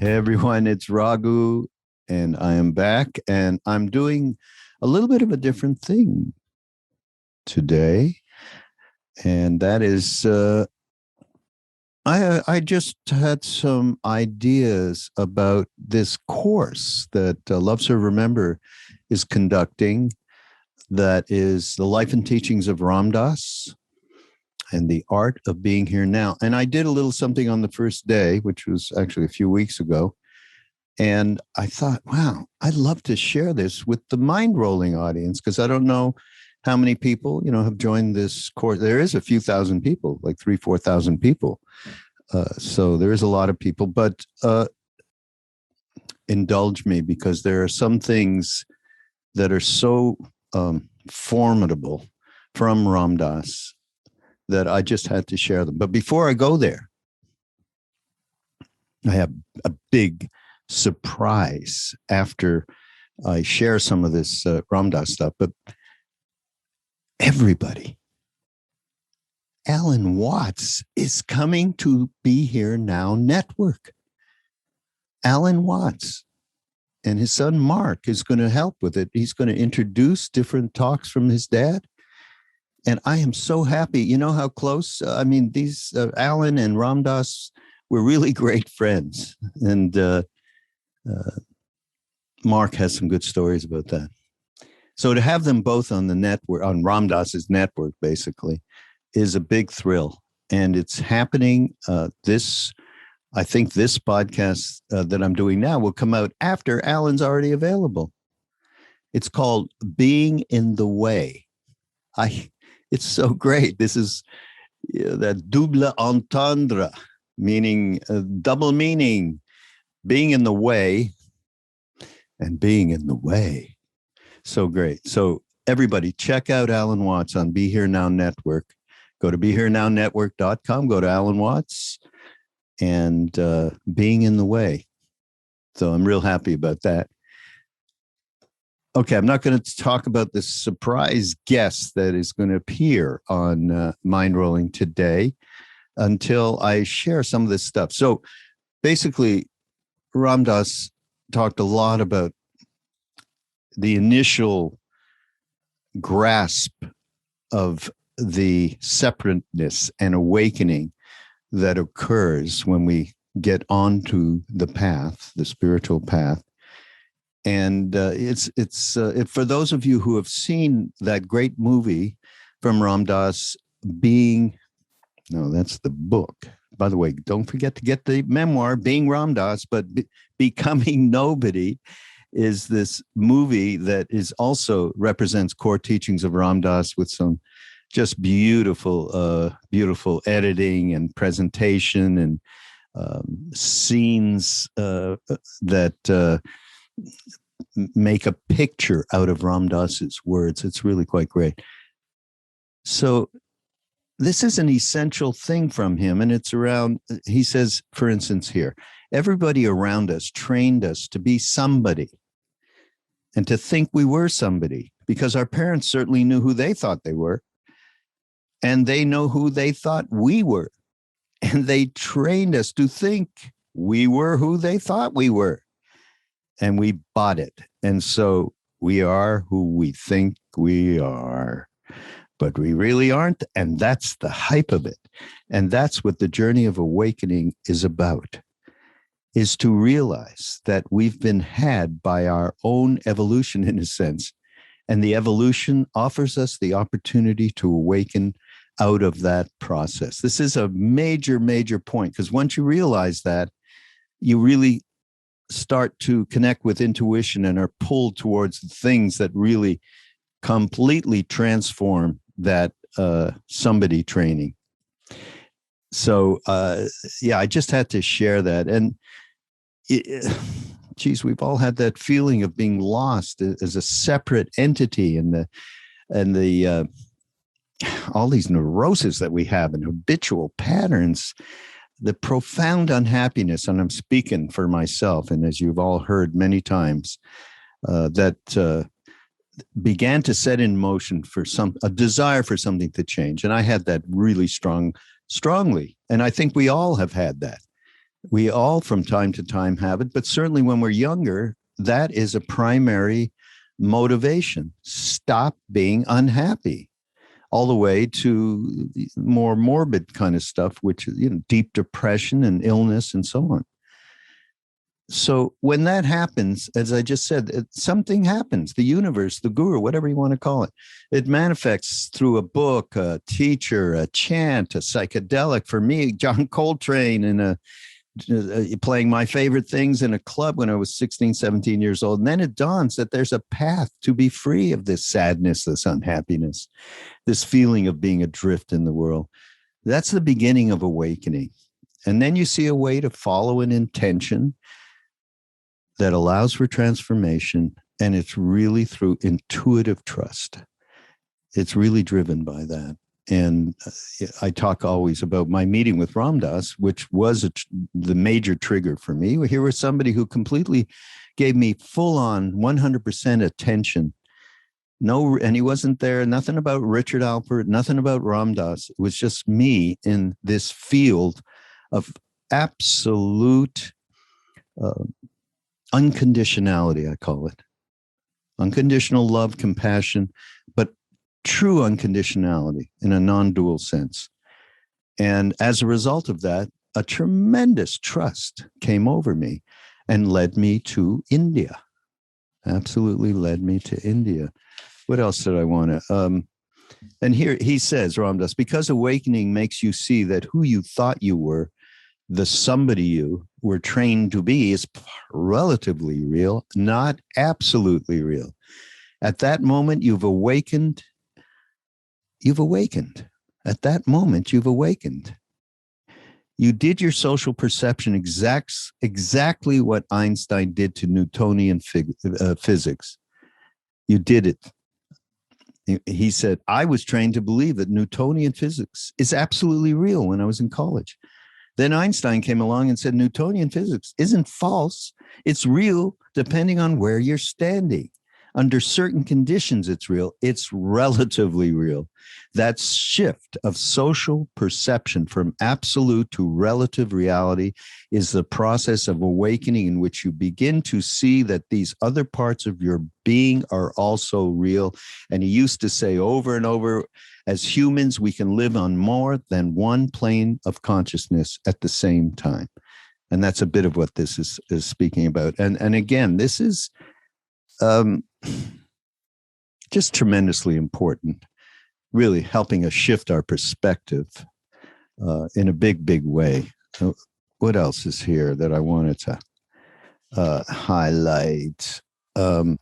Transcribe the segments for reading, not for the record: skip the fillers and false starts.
Hey everyone, it's Raghu, and I am back, and I'm doing a little bit of a different thing today, and that is I just had some ideas about this course that Love Serve Remember is conducting. That is the life and teachings of Ram Dass and the art of being here now. And I did a little something on the first day, which was actually a few weeks ago. And I thought, wow, I'd love to share this with the Mindrolling audience, because I don't know how many people, have joined this course. There is a few thousand people, like 4,000 people. So there is a lot of people, but indulge me, because there are some things that are so formidable from Ram Dass that I just had to share them. But before I go there, I have a big surprise after I share some of this Ram Dass stuff. But everybody, Alan Watts is coming to Be Here Now Network. Alan Watts and his son Mark is going to help with it. He's going to introduce different talks from his dad. And I am so happy. You know how close? These Alan and Ram Dass were really great friends. And Mark has some good stories about that. So to have them both on the network, on Ram Dass's network, basically, is a big thrill. And it's happening I think this podcast that I'm doing now will come out after Alan's already available. It's called Being in the Way. It's so great. This is that double entendre, meaning double meaning, being in the way and being in the way. So great. So everybody, check out Alan Watts on Be Here Now Network. Go to BeHereNowNetwork.com, go to Alan Watts, and Being in the Way. So I'm real happy about that. Okay, I'm not going to talk about the surprise guest that is going to appear on Mindrolling today until I share some of this stuff. So basically, Ram Dass talked a lot about the initial grasp of the separateness and awakening that occurs when we get onto the path, the spiritual path. And it's for those of you who have seen that great movie from Ram Dass, that's the book. By the way, don't forget to get the memoir, Being Ram Dass, but Becoming Nobody is this movie that is also represents core teachings of Ram Dass with some just beautiful editing and presentation and scenes that make a picture out of Ram Dass's words. It's really quite great. So this is an essential thing from him, and it's around, he says, for instance, here, everybody around us trained us to be somebody and to think we were somebody, because our parents certainly knew who they thought they were, and they know who they thought we were. And they trained us to think we were who they thought we were. And we bought it. And so we are who we think we are, but we really aren't. And that's the hype of it. And that's what the journey of awakening is about, is to realize that we've been had by our own evolution, in a sense. And the evolution offers us the opportunity to awaken out of that process. This is a major, major point, because once you realize that, you really start to connect with intuition and are pulled towards the things that really completely transform that somebody training. So, I just had to share that. And we've all had that feeling of being lost as a separate entity, and the all these neuroses that we have and habitual patterns, the profound unhappiness, and I'm speaking for myself, and as you've all heard many times, that began to set in motion for a desire for something to change. And I had that really strongly. And I think we all have had that. We all from time to time have it, but certainly when we're younger, that is a primary motivation. Stop being unhappy, all the way to more morbid kind of stuff, which is, deep depression and illness and so on. So when that happens, as I just said, something happens. The universe, the guru, whatever you want to call it, it manifests through a book, a teacher, a chant, a psychedelic. For me, John Coltrane in playing my favorite things in a club when I was 16, 17 years old. And then it dawns that there's a path to be free of this sadness, this unhappiness, this feeling of being adrift in the world. That's the beginning of awakening. And then you see a way to follow an intention that allows for transformation. And it's really through intuitive trust. It's really driven by that. And I talk always about my meeting with Ram Dass, which was the major trigger for me. Here was somebody who completely gave me full on 100% attention. And he wasn't there, nothing about Richard Alpert, nothing about Ram Dass. It was just me in this field of absolute unconditionality, I call it. Unconditional love, compassion, but true unconditionality in a non-dual sense. And as a result of that, a tremendous trust came over me and led me to India. Absolutely led me to India. What else did I want to? And here he says, Ram Dass, because awakening makes you see that who you thought you were, the somebody you were trained to be, is relatively real, not absolutely real. At that moment, you've awakened. You've awakened. At that moment, you've awakened. You did your social perception exactly what Einstein did to Newtonian physics. You did it. He said, I was trained to believe that Newtonian physics is absolutely real when I was in college. Then Einstein came along and said, Newtonian physics isn't false. It's real depending on where you're standing. Under certain conditions, it's real. It's relatively real. That shift of social perception from absolute to relative reality is the process of awakening in which you begin to see that these other parts of your being are also real. And he used to say over and over, as humans, we can live on more than one plane of consciousness at the same time. And that's a bit of what this is speaking about. And again, this is just tremendously important, really helping us shift our perspective in a big, big way. What else is here that I wanted to highlight? Well,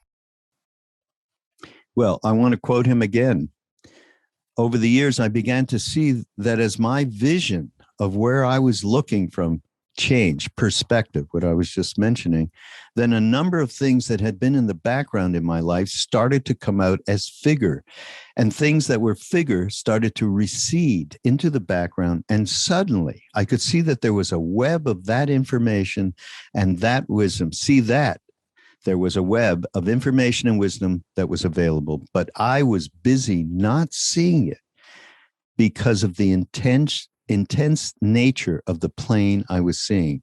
I want to quote him again. Over the years, I began to see that as my vision of where I was looking from change, perspective, what I was just mentioning, then a number of things that had been in the background in my life started to come out as figure, and things that were figure started to recede into the background. And suddenly I could see that there was a web of that information and that wisdom. See that there was a web of information and wisdom that was available, but I was busy not seeing it because of the intense nature of the plane I was seeing.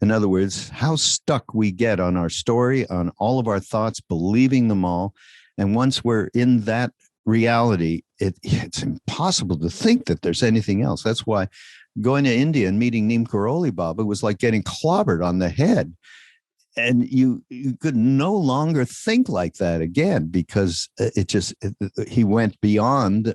In other words, how stuck we get on our story, on all of our thoughts, believing them all. And once we're in that reality, it's impossible to think that there's anything else. That's why going to India and meeting Neem Karoli Baba was like getting clobbered on the head. And you could no longer think like that again, because he went beyond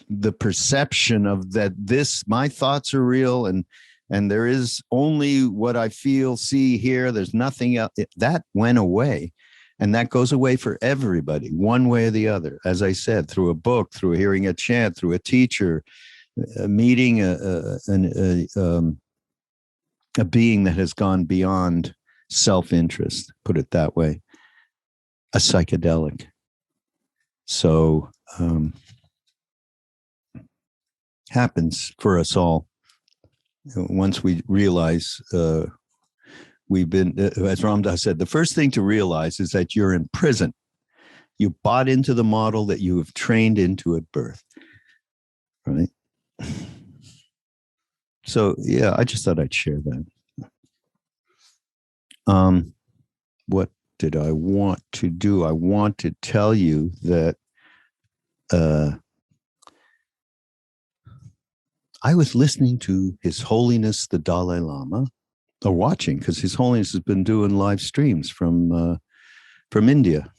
the perception of that my thoughts are real and there is only what I feel, see, hear. There's nothing else. That went away, and that goes away for everybody, one way or the other. As I said, through a book, through hearing a chant, through a teacher, meeting a being that has gone beyond self-interest, put it that way, a psychedelic. So happens for us all. Once we realize we've been, as Ram Dass said, the first thing to realize is that you're in prison. You bought into the model that you have trained into at birth, right? So yeah, I just thought I'd share that. What did I want to do? I want to tell you that I was listening to His Holiness the Dalai Lama, or watching, because His Holiness has been doing live streams from India,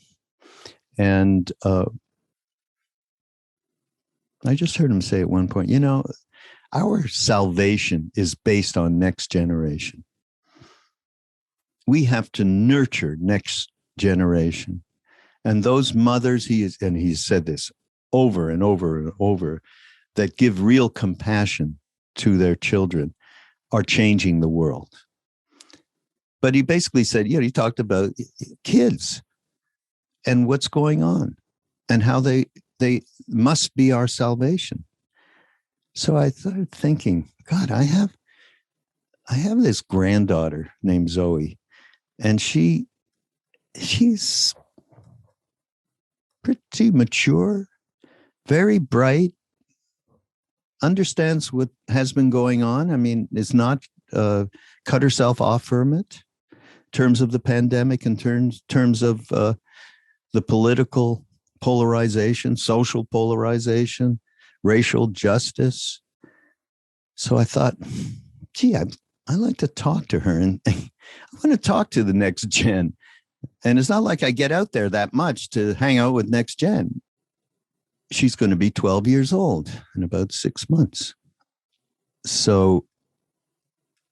and I just heard him say at one point, our salvation is based on next generation. We have to nurture next generation. And those mothers, he's said this over and over and over, that give real compassion to their children are changing the world. But he basically said, he talked about kids and what's going on and how they must be our salvation. So I started thinking, God, I have this granddaughter named Zoey, and she's pretty mature, very bright, understands what has been going on. I mean, is not cut herself off from it in terms of the pandemic, in terms of the political polarization, social polarization, racial justice. So I thought, gee, I'd like to talk to her, and I want to talk to the next gen. And it's not like I get out there that much to hang out with next gen. She's going to be 12 years old in about 6 months. So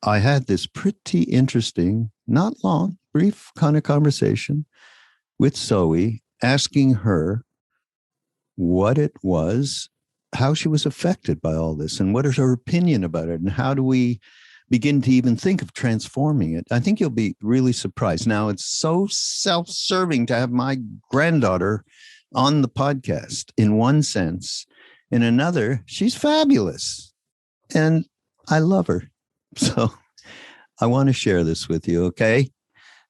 I had this pretty interesting, not long, brief kind of conversation with Zoey, asking her what it was, how she was affected by all this, and what is her opinion about it, and how do we begin to even think of transforming it. I think you'll be really surprised. Now, it's so self-serving to have my granddaughter on the podcast in one sense. In another, she's fabulous, and I love her. So I want to share this with you, okay?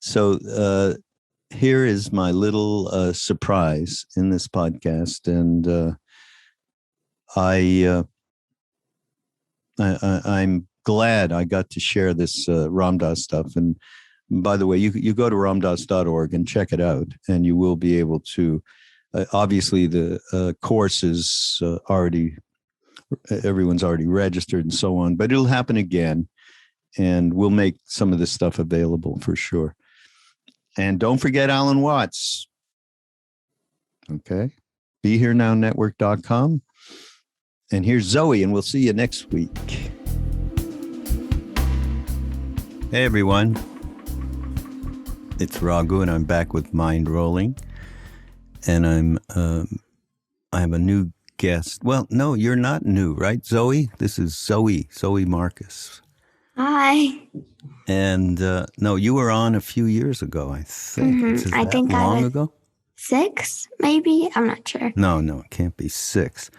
So here is my little surprise in this podcast, and I'm glad I got to share this Ram Dass stuff. And by the way, you go to ramdas.org and check it out, and you will be able to. Obviously, the course is everyone's already registered and so on, but it'll happen again, and we'll make some of this stuff available for sure. And don't forget Alan Watts. Okay. BeHereNowNetwork.com. And here's Zoey, and we'll see you next week. Hey, everyone. It's Raghu, and I'm back with Mindrolling. And I have a new guest. Well, no, you're not new, right, Zoey? This is Zoey Markus. Hi. And no, you were on a few years ago, I think. Mm-hmm. I think long ago? 6, maybe? I'm not sure. No, it can't be 6.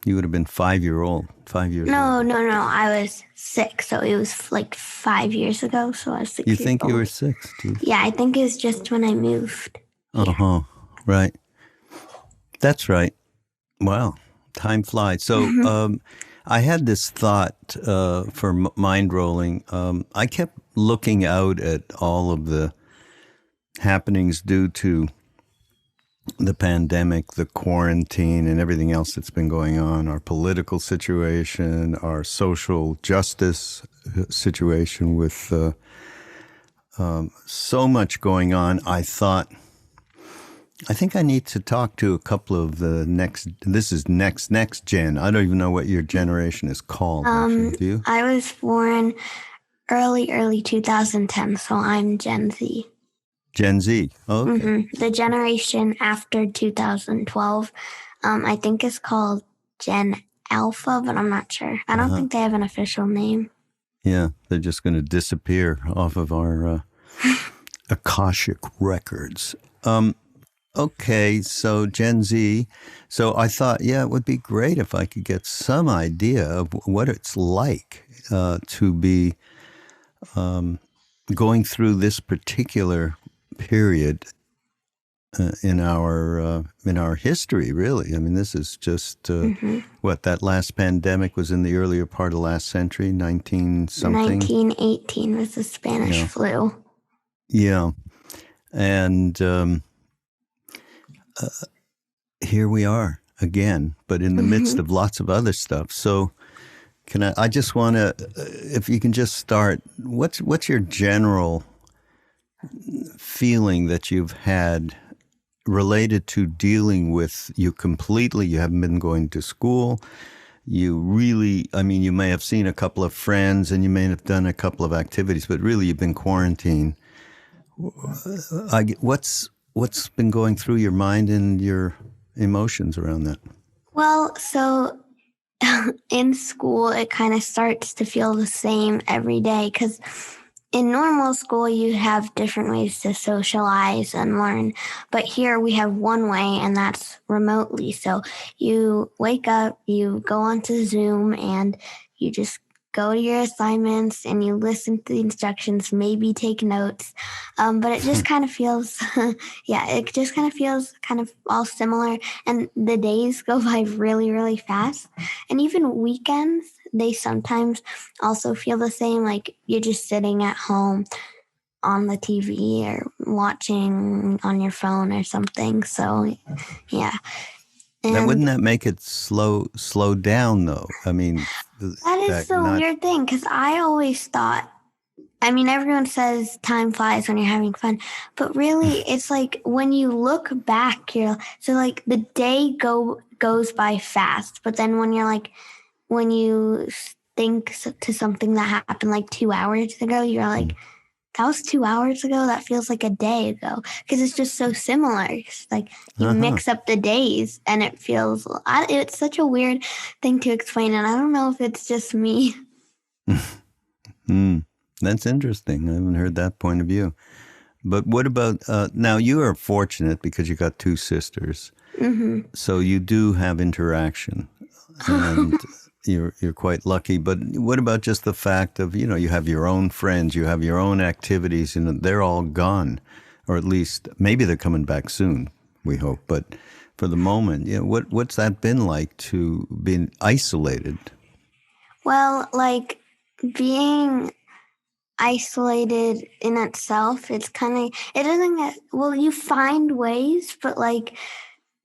You would have been 5 years old. No. I was 6, so it was like 5 years ago. So I was 6 You years think old. you were 6, too? Yeah, I think it was just when I moved. Uh-huh. Right. That's right. Wow. Time flies. So I had this thought for Mindrolling. I kept looking out at all of the happenings due to the pandemic, the quarantine, and everything else that's been going on, our political situation, our social justice situation with so much going on. I think I need to talk to a couple of the next gen. I don't even know what your generation is called. Do you? I was born early 2010, so I'm Gen Z. Gen Z. Oh, okay. Mm-hmm. The generation after 2012, I think is called Gen Alpha, but I'm not sure. I don't think they have an official name. Yeah, they're just going to disappear off of our Akashic records. Okay, so Gen Z. So I thought, it would be great if I could get some idea of what it's like to be going through this particular period in our history, really. I mean, this is just what that last pandemic was in the earlier part of last century, 19 something. 1918 was the Spanish flu. Yeah, and here we are again, but in the midst of lots of other stuff. So, I just want to, if you can just start, what's your general feeling that you've had related to dealing with you completely? You haven't been going to school. You really, I mean, you may have seen a couple of friends and you may have done a couple of activities, but really you've been quarantined. What's been going through your mind and your emotions around that? Well, so in school, it kind of starts to feel the same every day because in normal school, you have different ways to socialize and learn. But here we have one way, and that's remotely. So you wake up, you go onto Zoom, and you just go to your assignments and you listen to the instructions, maybe take notes. But it just kind of feels, it just kind of feels kind of all similar. And the days go by really, really fast. And even weekends, they sometimes also feel the same, like you're just sitting at home on the TV or watching on your phone or something. So, yeah. Now, wouldn't that make it slow down, though? I mean, that is the weird thing, because I always thought, I mean, everyone says time flies when you're having fun, but really it's like when you look back, so like the day goes by fast, but then when you think to something that happened like 2 hours ago, you're like, that was 2 hours ago? That feels like a day ago. Because it's just so similar. It's like you mix up the days and it feels, it's such a weird thing to explain. And I don't know if it's just me. That's interesting. I haven't heard that point of view. But what about, now you are fortunate because you got two sisters. Mm-hmm. So you do have interaction. And you're quite lucky. But what about just the fact of, you have your own friends, you have your own activities, they're all gone. Or at least, maybe they're coming back soon, we hope. But for the moment, what's that been like to be isolated? Well, like being isolated in itself, it's kind of, it doesn't get, well, you find ways, but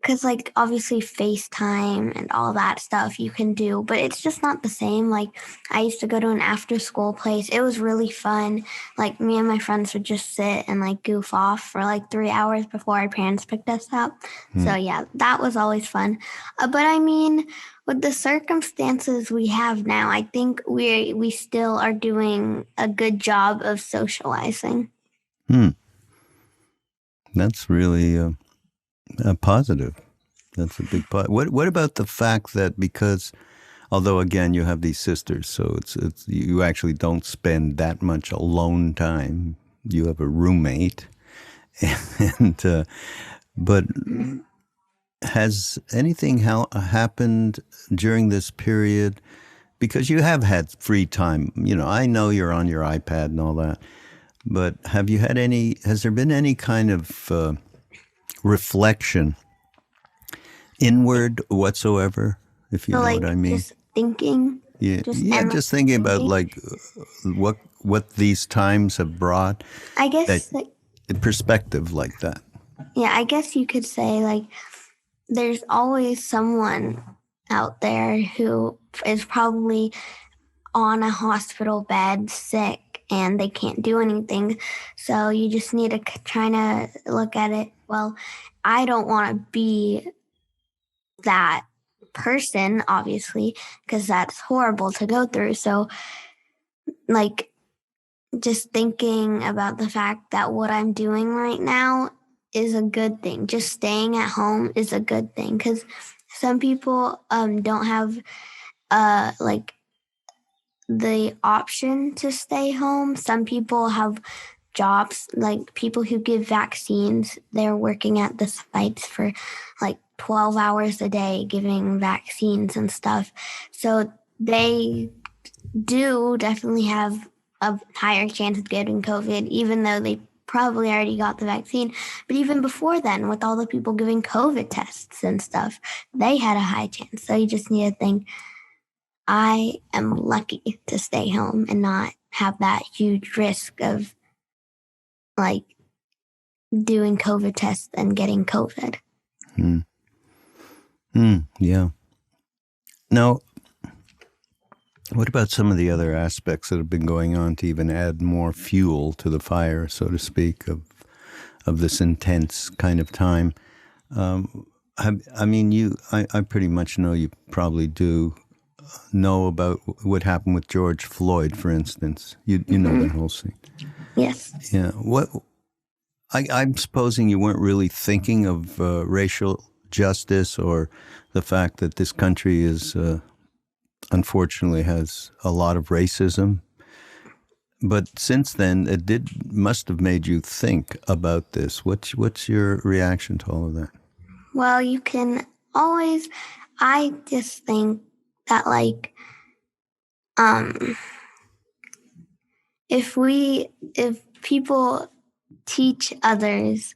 because obviously FaceTime and all that stuff you can do, but it's just not the same. Like I used to go to an after school place. It was really fun. Like me and my friends would just sit and goof off for 3 hours before our parents picked us up. So yeah, that was always fun. But I mean, with the circumstances we have now, I think we still are doing a good job of socializing. That's really positive. That's a big part. What about the fact that because, although again you have these sisters, so it's you actually don't spend that much alone time. You have a roommate, and but has anything happened during this period? Because you have had free time. I know you're on your iPad and all that, but has there been any kind of reflection inward whatsoever, if you know what I mean? Just thinking. Just thinking about what these times have brought. I guess perspective like that. Yeah, I guess you could say there's always someone out there who is probably on a hospital bed sick and they can't do anything. So you just need to try to look at it. Well, I don't want to be that person, obviously, because that's horrible to go through. So just thinking about the fact that what I'm doing right now is a good thing. Just staying at home is a good thing because some people don't have the option to stay home. Some people have jobs, like people who give vaccines. They're working at the sites for 12 hours a day giving vaccines and stuff. So they do definitely have a higher chance of getting COVID, even though they probably already got the vaccine. But even before then, with all the people giving COVID tests and stuff, they had a high chance. So you just need to think, I am lucky to stay home and not have that huge risk of like doing COVID tests and getting COVID. Yeah. Now, what about some of the other aspects that have been going on to even add more fuel to the fire, so to speak, of this intense kind of time? I mean, I pretty much know you probably do know about what happened with George Floyd, for instance. You know that whole scene. Yes. Yeah. I'm supposing you weren't really thinking of racial justice or the fact that this country is unfortunately has a lot of racism. But since then, must have made you think about this. What's your reaction to all of that? Well, you can always, I just think that like, if people teach others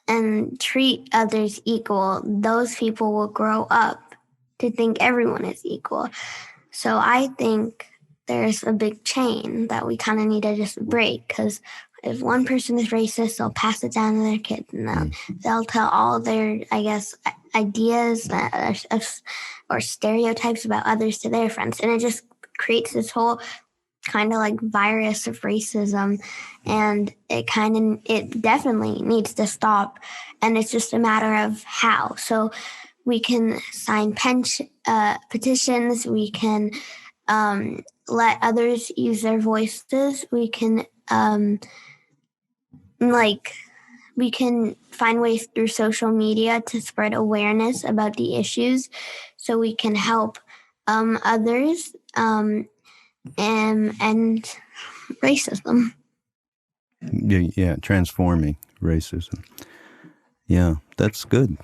and treat others equal, those people will grow up to think everyone is equal. So I think there's a big chain that we kind of need to just break, because if one person is racist, they'll pass it down to their kids, and they'll tell all their, I guess, ideas or stereotypes about others to their friends. And it just creates this whole kind of like virus of racism, and it definitely needs to stop. And it's just a matter of how. So we can sign petitions. We can let others use their voices. We can we can find ways through social media to spread awareness about the issues, so we can help others and racism. Yeah, transforming racism. Yeah, that's good.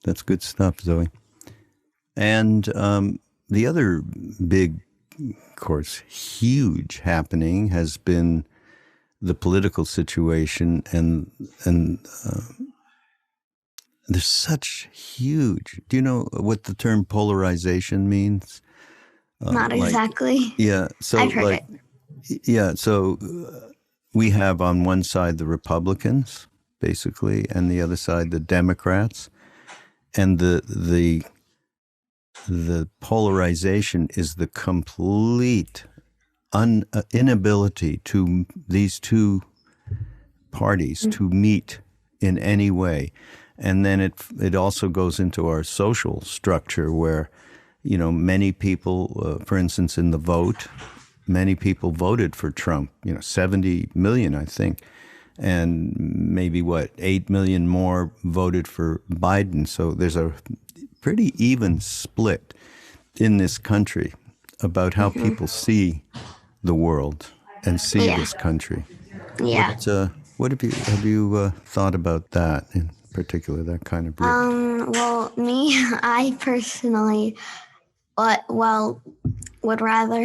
That's good stuff, Zoey. And the other big, of course, huge happening has been the political situation, and there's such huge. Do you know what the term polarization means? Not exactly. Yeah, so I've heard it. Yeah, so we have on one side the Republicans, basically, and the other side the Democrats, and the polarization is the complete inability to these two parties to meet in any way. And then it also goes into our social structure where, many people, for instance, in the vote, many people voted for Trump, 70 million, I think. And maybe 8 million more voted for Biden. So there's a pretty even split in this country about how people see the world and see this country. Yeah. What have you thought about that in particular, that kind of break? Well, me, I personally, would rather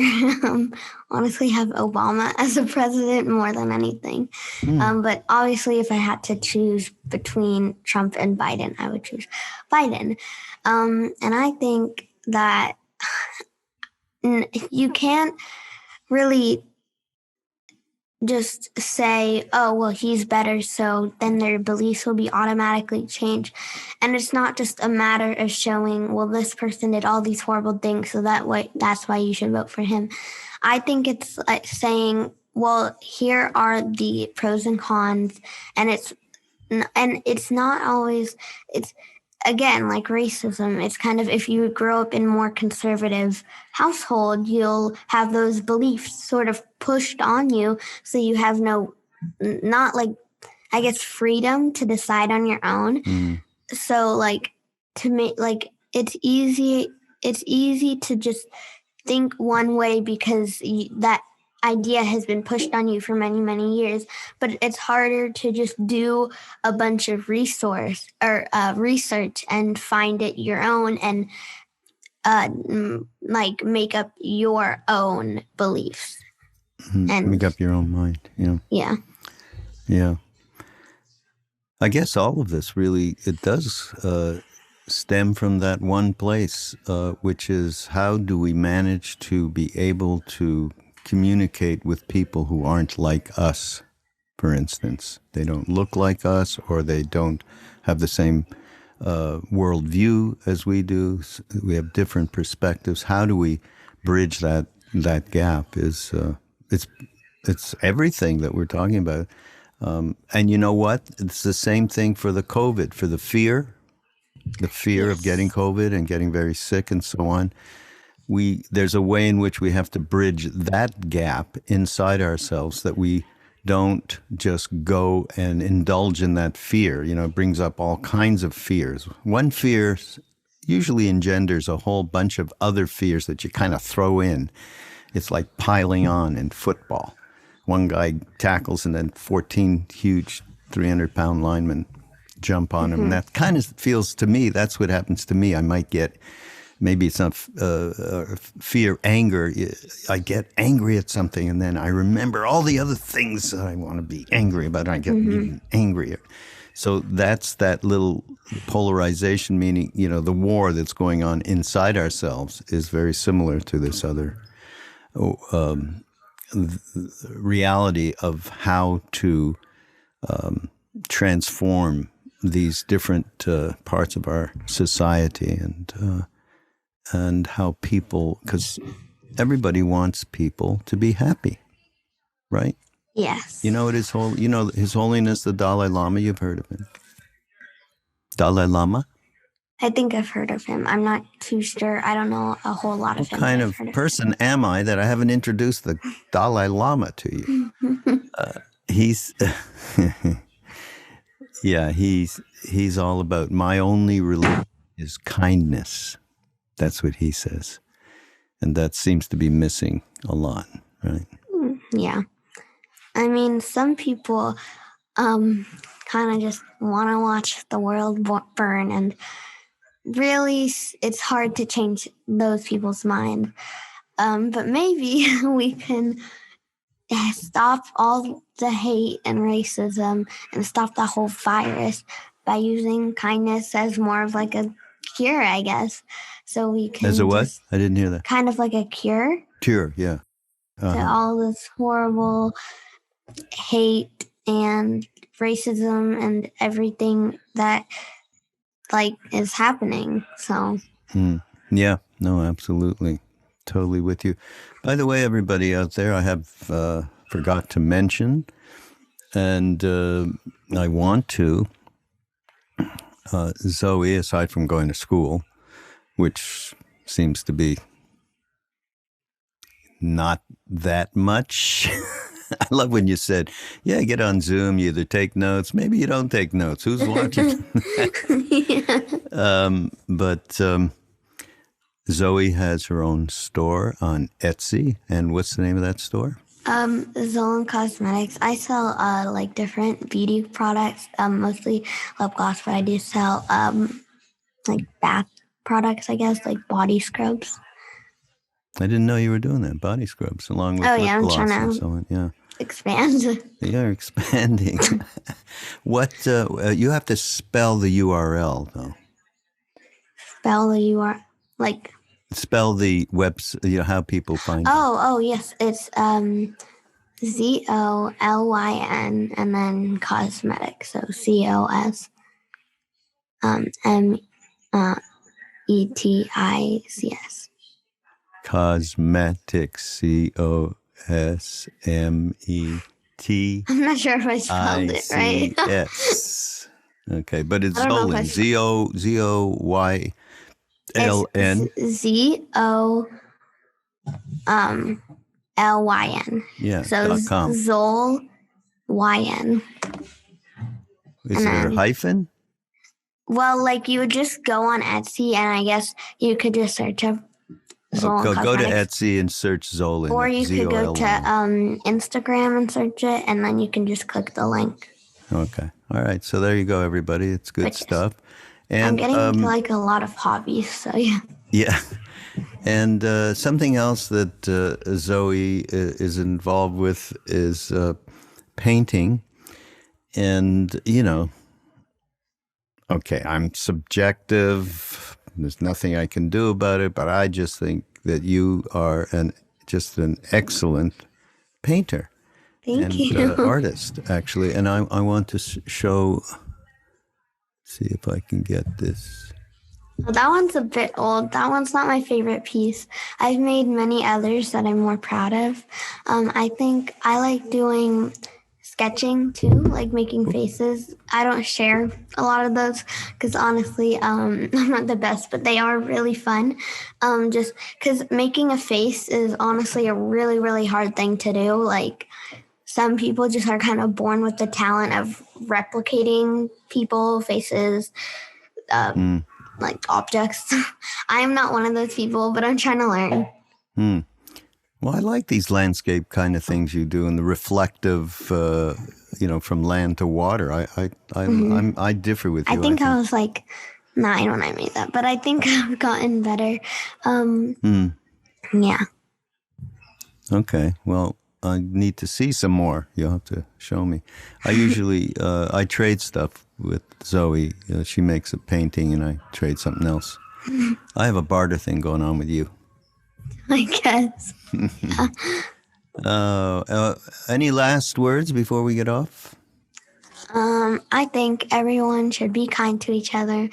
honestly have Obama as a president more than anything. But obviously, if I had to choose between Trump and Biden, I would choose Biden. And I think that you can't really just say, oh, well, he's better, so then their beliefs will be automatically changed. And it's not just a matter of showing, well, this person did all these horrible things, so that's why you should vote for him. I think it's like saying, well, here are the pros and cons, and it's not always, it's, again, like racism, it's kind of, if you grow up in a more conservative household, you'll have those beliefs sort of pushed on you. So you have not like, I guess, freedom to decide on your own. So like to make, like, it's easy to just think one way because that idea has been pushed on you for many, many years, but it's harder to just do a bunch of research and find it your own and like make up your own beliefs. And make up your own mind. Yeah. Yeah. I guess all of this really, it does stem from that one place, which is how do we manage to be able to communicate with people who aren't like us, for instance. They don't look like us, or they don't have the same worldview as we do. We have different perspectives. How do we bridge that gap? It's everything that we're talking about. And you know what? It's the same thing for the COVID, for the fear of getting COVID and getting very sick and so on. There's a way in which we have to bridge that gap inside ourselves, that we don't just go and indulge in that fear. It brings up all kinds of fears. One fear usually engenders a whole bunch of other fears that you kind of throw in. It's like piling on in football. One guy tackles and then 14 huge 300-pound linemen jump on him. And that kind of feels to me, that's what happens to me. I might get, maybe it's not fear, anger. I get angry at something, and then I remember all the other things that I want to be angry about, and I get even angrier. So that's that little polarization, meaning, the war that's going on inside ourselves is very similar to this other reality of how to transform these different parts of our society, and how people, because everybody wants people to be happy, right? Yes. His Holiness the Dalai Lama. You've heard of him, Dalai Lama. I think I've heard of him. I'm not too sure. I don't know a whole lot of him. What kind of person am I that I haven't introduced the Dalai Lama to you? He's, yeah, he's all about, my only religion is kindness. That's what he says. And that seems to be missing a lot, right? Yeah. I mean, some people kind of just want to watch the world burn, and really, it's hard to change those people's mind. But maybe we can stop all the hate and racism and stop the whole virus by using kindness as more of like a cure, I guess. So we can. As a what? I didn't hear that. Kind of like a cure. Cure, yeah. To all this horrible hate and racism and everything that is happening. So yeah, no, absolutely, totally with you. By the way, everybody out there, I have forgot to mention, and I want to, Zoey, aside from going to school, which seems to be not that much. I love when you said, yeah, get on Zoom, you either take notes, maybe you don't take notes. Who's watching? But Zoey has her own store on Etsy. And what's the name of that store? Zoey Cosmetics. I sell different beauty products, mostly lip gloss, but I do sell bath products, I guess, like body scrubs. I didn't know you were doing that, body scrubs, along with lip gloss and so on. Yeah, expand. You're expanding. What you have to spell the URL though. Spell the URL, spell the website. How people find. Oh, yes, it's ZOLYN and then cosmetics. So COSMETICS. Cosmetics, COSMET. I'm not sure if I spelled it right. Yes. Okay, but it's Zoey. ZOYLN. LYN. Yeah. So .com. ZOLYN. Is there a hyphen? Well, you would just go on Etsy, and I guess you could just search up Zoey. Go to Etsy and search Zoey. Or you could go to Instagram and search it, and then you can just click the link. Okay. All right. So there you go, everybody. It's good stuff. And I'm getting into a lot of hobbies, so yeah. Yeah. And something else that Zoey is involved with is painting. And, okay, I'm subjective. There's nothing I can do about it, but I just think that you are just an excellent painter. Thank you. Artist, actually. And I want to show, see if I can get this. Well, that one's a bit old. That one's not my favorite piece. I've made many others that I'm more proud of. I think I like doing sketching too, like making faces. I don't share a lot of those because honestly, I'm not the best, but they are really fun. Just because making a face is honestly a really, really hard thing to do. Like some people just are kind of born with the talent of replicating people, faces, like objects. I am not one of those people, but I'm trying to learn. Well, I like these landscape kind of things you do, and the reflective, from land to water. I differ with you. I think I was like 9 when I made that, but I think I've gotten better. Yeah. Okay. Well, I need to see some more. You'll have to show me. I usually I trade stuff with Zoey. She makes a painting, and I trade something else. I have a barter thing going on with you. I guess. Any last words before we get off? I think everyone should be kind to each other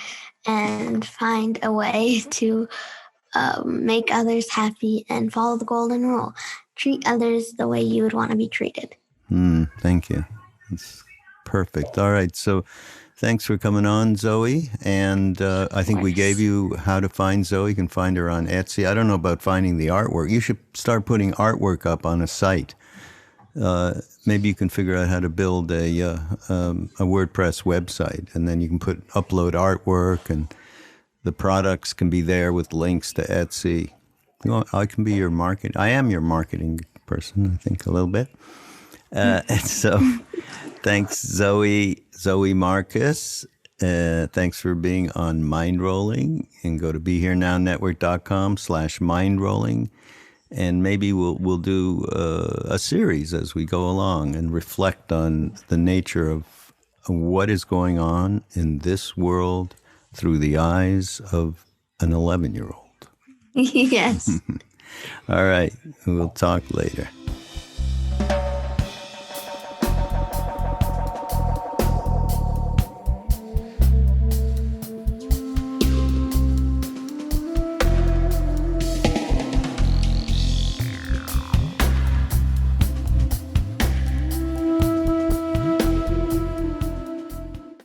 and find a way to make others happy and follow the golden rule. Treat others the way you would want to be treated. Thank you. That's perfect. All right. So thanks for coming on, Zoey. And I think we gave you how to find Zoey. You can find her on Etsy. I don't know about finding the artwork. You should start putting artwork up on a site. Maybe you can figure out how to build a WordPress website, and then you can upload artwork, and the products can be there with links to Etsy. I can be your marketing. I am your marketing person, I think, a little bit. And so thanks, Zoey Markus. Thanks for being on Mindrolling, and go to BeHereNowNetwork.com/mindrolling. And maybe we'll do a series as we go along and reflect on the nature of what is going on in this world through the eyes of an 11-year-old. Yes. All right. We'll talk later.